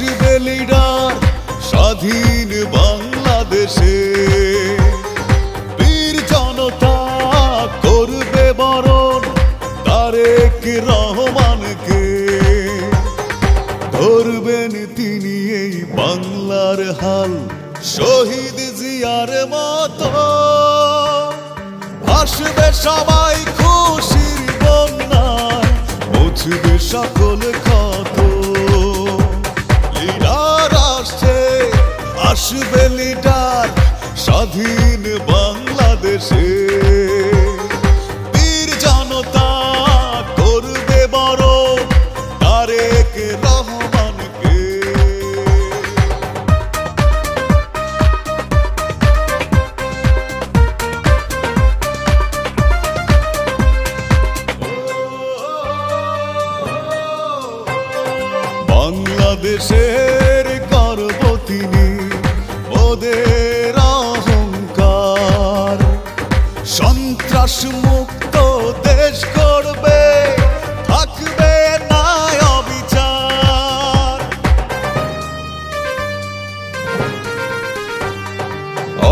আসবে লিডার স্বাধীন বাংলাদেশে, বীর জনতা করবে বরণ তারেক রহমানকে। ধরবেন তিনি এই বাংলার হাল শহীদ জিয়ার মতো, আসবে সবাই খুশির বন্যায়, মুছবে সকল ক্ষত। লিডার আসছে, আসবে লিডার স্বাধীন বাংলাদেশে, বীর জনতা করবে বরণ তারেক রহমানকে। বাংলাদেশের গর্ব তিনি, ওদের অহংকার, সন্ত্রাস মুক্ত দেশ করবে, থাকবে না অবিচার।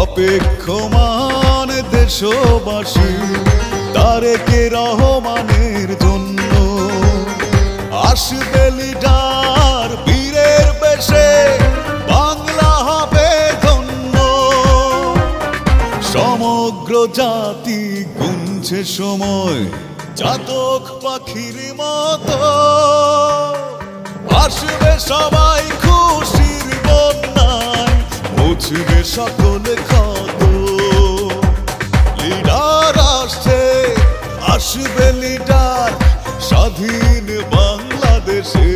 অপেক্ষমান দেশবাসী তারেক রহমানের জন্য, আসবে লিডার বীরের বেশে, বাংলা হবে ধন্য। সমগ্র জাতি গুনছে সময় চাতক পাখির মতো, আসবে সবাই খুশির বন্যায়, মুছবে সকল ক্ষত। লিডার আসছে, আসবে লিডার স্বাধীন বাংলাদেশে,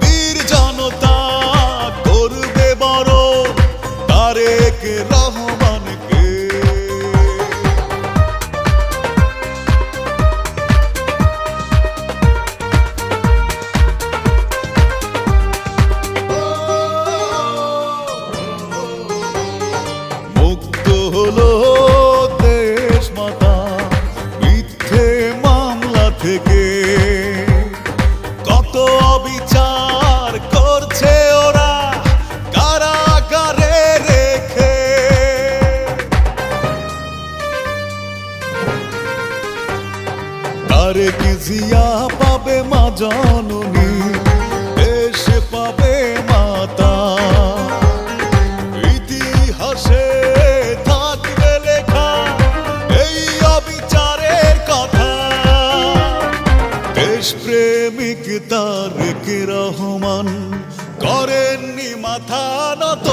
বীর জনতা করবে বরণ তারেক রহমানকে। মুক্ত হলো দেশ মাতা মিথ্যে মামলা থেকে, কত অবিচার করছে ওরা কারাগারে রেখে। তারেক জিয়া পাবে মা জননী, দেশ পাবে মাতা, ইতিহাসে থাকবে লেখা এই অবিচারের কথা। দেশপ্রেমিক তারেক রহমান করেননি মাথা নত,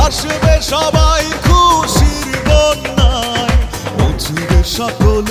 আসবে সবাই খুশির বন্যায়, মুছবে সকল